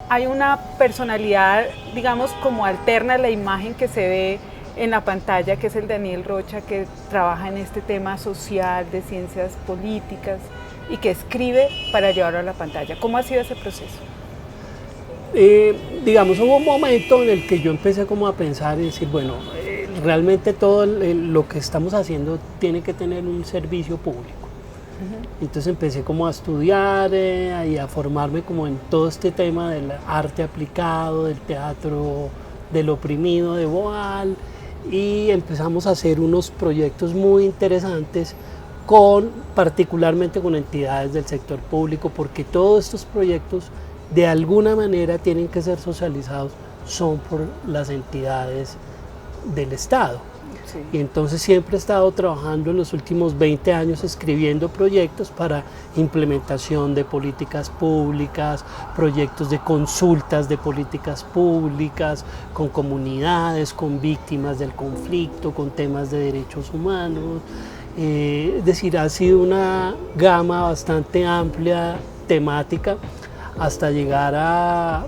hay una personalidad, digamos, como alterna a la imagen que se ve en la pantalla, que es el Daniel Rocha, que trabaja en este tema social, de ciencias políticas, y que escribe para llevarlo a la pantalla. ¿Cómo ha sido ese proceso? Digamos, hubo un momento en el que yo empecé como a pensar y decir, bueno, realmente todo lo que estamos haciendo tiene que tener un servicio público. Entonces empecé como a estudiar y a formarme como en todo este tema del arte aplicado, del teatro del oprimido de Boal, y empezamos a hacer unos proyectos muy interesantes particularmente con entidades del sector público, porque todos estos proyectos de alguna manera tienen que ser socializados, son por las entidades del Estado. Sí. Y entonces siempre he estado trabajando en los últimos 20 años escribiendo proyectos para implementación de políticas públicas, proyectos de consultas de políticas públicas, con comunidades, con víctimas del conflicto, con temas de derechos humanos. Es decir, ha sido una gama bastante amplia, temática, hasta llegar a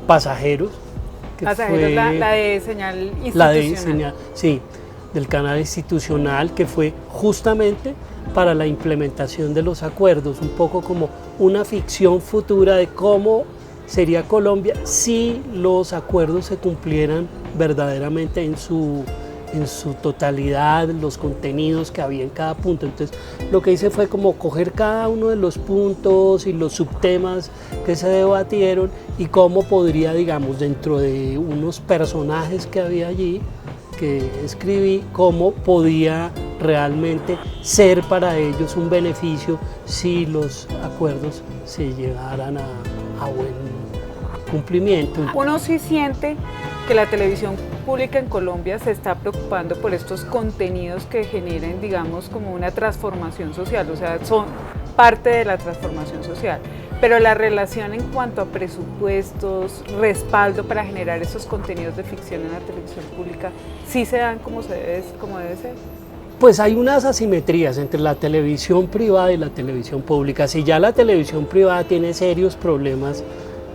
Pasajeros. Pasajeros, la de señal institucional. La de señal, sí, del canal institucional, que fue justamente para la implementación de los acuerdos, un poco como una ficción futura de cómo sería Colombia si los acuerdos se cumplieran verdaderamente en su totalidad, los contenidos que había en cada punto. Entonces lo que hice fue como coger cada uno de los puntos y los subtemas que se debatieron y cómo podría, digamos, dentro de unos personajes que había allí, que escribí, cómo podía realmente ser para ellos un beneficio si los acuerdos se llegaran a buen cumplimiento. Uno sí siente que la televisión pública en Colombia se está preocupando por estos contenidos que generen, digamos, como una transformación social, o sea, son parte de la transformación social, pero la relación en cuanto a presupuestos, respaldo para generar esos contenidos de ficción en la televisión pública, ¿sí se dan como debe ser? Pues hay unas asimetrías entre la televisión privada y la televisión pública. Si ya la televisión privada tiene serios problemas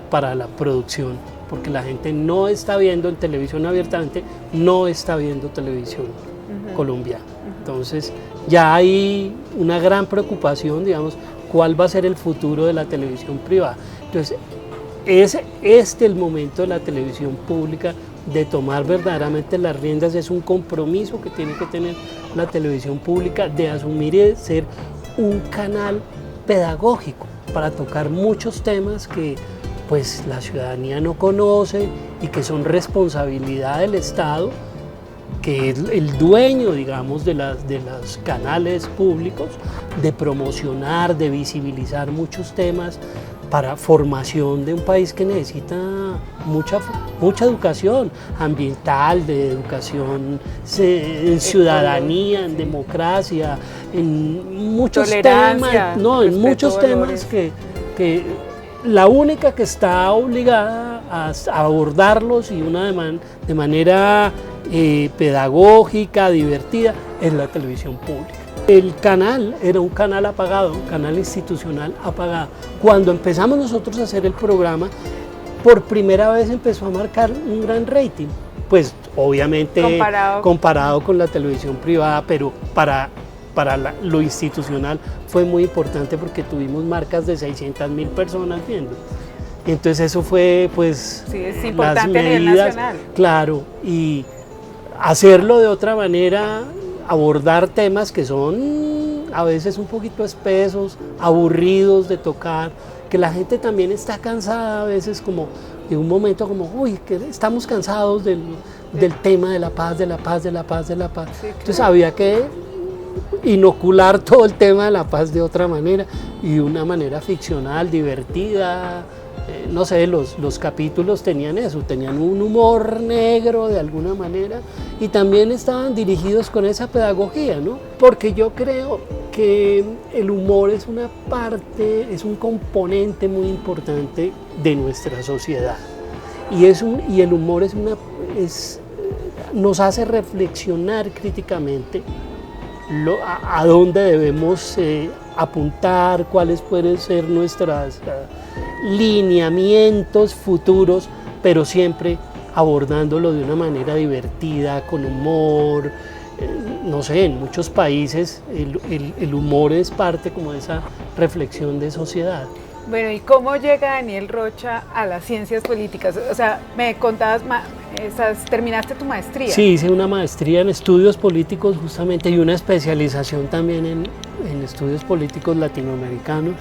para la producción, porque la gente no está viendo en televisión abiertamente, no está viendo televisión colombiana. Entonces ya hay una gran preocupación, digamos, cuál va a ser el futuro de la televisión privada. Entonces es el momento de la televisión pública de tomar verdaderamente las riendas, es un compromiso que tiene que tener la televisión pública de asumir y de ser un canal pedagógico para tocar muchos temas que pues la ciudadanía no conoce y que son responsabilidad del Estado, que es el dueño, digamos, de los canales públicos, de promocionar, de visibilizar muchos temas para formación de un país que necesita mucha educación ambiental, de educación en ciudadanía, en democracia, en muchos temas, en muchos temas que la única que está obligada a abordarlos y de manera pedagógica, divertida, es la televisión pública. El canal era un canal apagado, un canal institucional apagado. Cuando empezamos nosotros a hacer el programa, por primera vez empezó a marcar un gran rating, pues obviamente comparado con la televisión privada, pero para lo institucional fue muy importante porque tuvimos marcas de 600.000 personas viendo. Entonces eso fue pues sí, es importante a nivel nacional. Claro, y hacerlo de otra manera, abordar temas que son a veces un poquito espesos, aburridos de tocar, que la gente también está cansada a veces como de un momento como, uy, que estamos cansados del tema de la paz. Sí, claro. Entonces había que inocular todo el tema de la paz de otra manera y de una manera ficcional, divertida. No sé, los capítulos tenían eso, tenían un humor negro de alguna manera y también estaban dirigidos con esa pedagogía, ¿no? Porque yo creo que el humor es una parte, es un componente muy importante de nuestra sociedad y el humor nos hace reflexionar críticamente a dónde debemos apuntar cuáles pueden ser nuestros lineamientos futuros, pero siempre abordándolo de una manera divertida, con humor. No sé, en muchos países el humor es parte como de esa reflexión de sociedad. Bueno, ¿y cómo llega Daniel Rocha a las ciencias políticas? O sea, me contabas, terminaste tu maestría. Sí, hice una maestría en estudios políticos justamente y una especialización también en estudios políticos latinoamericanos.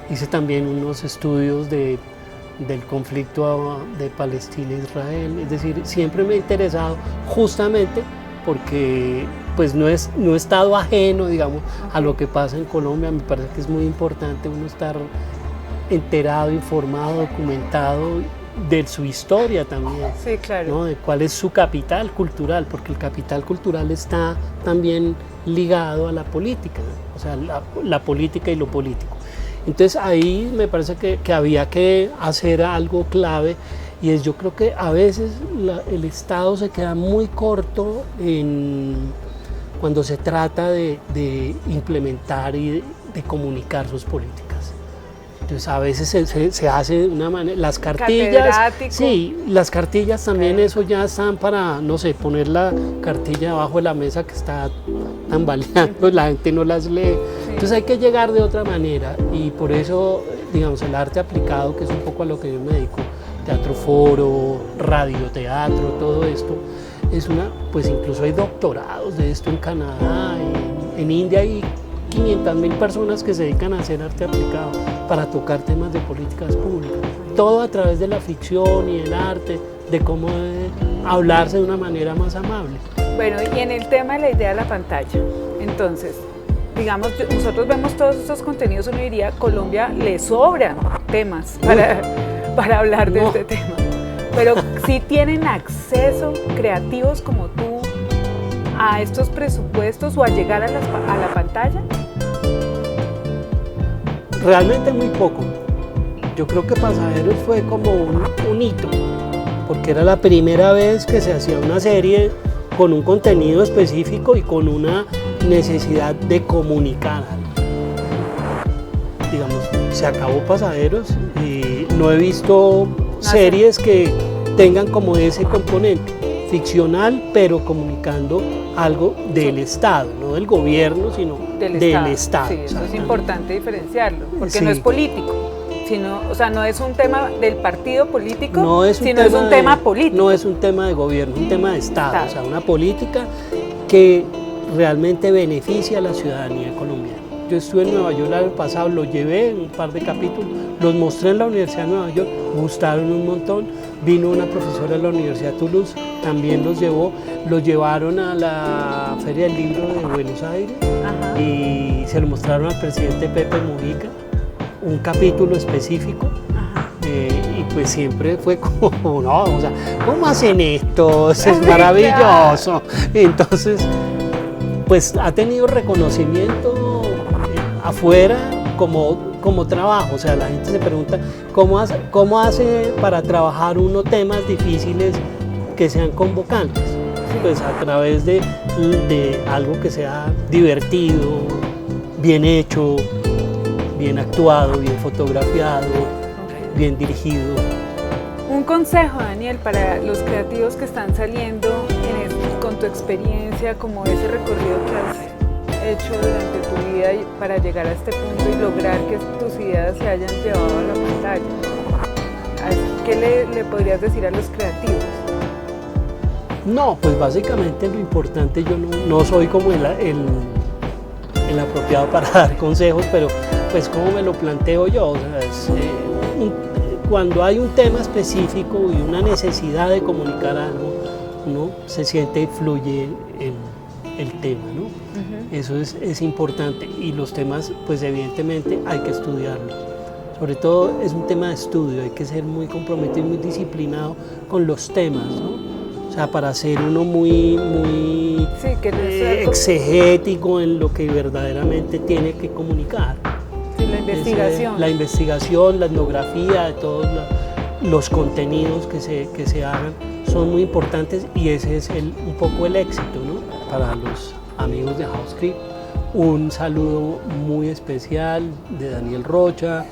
Hice también unos estudios del conflicto de Palestina e Israel, es decir, siempre me he interesado justamente porque pues no he estado ajeno, digamos, a lo que pasa en Colombia. Me parece que es muy importante uno estar enterado, informado, documentado de su historia también, sí, claro, ¿no? De cuál es su capital cultural, porque el capital cultural está también ligado a la política, ¿no? O sea, la política y lo político. Entonces ahí me parece que había que hacer algo clave, y yo creo que a veces el Estado se queda muy corto cuando se trata de implementar y de comunicar sus políticas. Entonces a veces se hace de una manera, las cartillas, sí, las cartillas también, eso ya están para, no sé, poner la cartilla debajo de la mesa que está tambaleando, la gente no las lee. Entonces hay que llegar de otra manera, y por eso, digamos, el arte aplicado, que es un poco a lo que yo me dedico, teatro foro, radioteatro, todo esto, pues incluso hay doctorados de esto en Canadá, en India hay 500.000 personas que se dedican a hacer arte aplicado para tocar temas de políticas públicas, todo a través de la ficción y el arte, de cómo hablarse de una manera más amable. Bueno, y en el tema de la idea de la pantalla, entonces, digamos, nosotros vemos todos estos contenidos, uno diría, Colombia le sobran temas para hablar de este tema, pero ¿sí tienen acceso creativos como tú a estos presupuestos o a llegar a la pantalla? Realmente muy poco. Yo creo que Pasajeros fue como un hito, porque era la primera vez que se hacía una serie con un contenido específico y con una necesidad de comunicar algo. Digamos, se acabó Pasajeros y no he visto series que tengan como ese componente ficcional, pero comunicando algo del Estado, no del gobierno, sino del Estado. Sí, eso es importante diferenciarlo, porque no es político, sino, o sea, no es un tema del partido político, sino es un tema político. No es un tema de gobierno, es un tema de Estado, o sea, una política que realmente beneficia a la ciudadanía colombiana. Yo estuve en Nueva York el año pasado, lo llevé en un par de capítulos, los mostré en la Universidad de Nueva York, gustaron un montón. Vino una profesora de la Universidad de Toulouse, también los llevaron a la Feria del Libro de Buenos Aires. Ajá. Y se lo mostraron al presidente Pepe Mujica, un capítulo específico. Y pues siempre fue como, no, o sea, ¿cómo hacen esto? Eso es maravilloso. Entonces, pues ha tenido reconocimiento afuera como trabajo, o sea, la gente se pregunta cómo hace para trabajar uno temas difíciles que sean convocantes, pues a través de algo que sea divertido, bien hecho, bien actuado, bien fotografiado, bien dirigido. Un consejo, Daniel, para los creativos que están saliendo con tu experiencia, como ese recorrido que has hecho durante tu vida para llegar a este punto y lograr que tus ideas se hayan llevado a la pantalla. ¿Qué le podrías decir a los creativos? No, pues básicamente lo importante, yo no soy como el apropiado para dar consejos, pero pues como me lo planteo yo, o sea, cuando hay un tema específico y una necesidad de comunicar algo, uno se siente y fluye el tema, ¿no? Eso es importante, y los temas pues evidentemente hay que estudiarlos, sobre todo es un tema de estudio, hay que ser muy comprometido y muy disciplinado con los temas, ¿no? O sea, para ser uno muy exegético en lo que verdaderamente tiene que comunicar. Sí, la investigación. La investigación, la etnografía, de todos los contenidos que se hagan son muy importantes, y ese es un poco el éxito, ¿no? Para los amigos de HowScript, Un saludo muy especial de Daniel Rocha,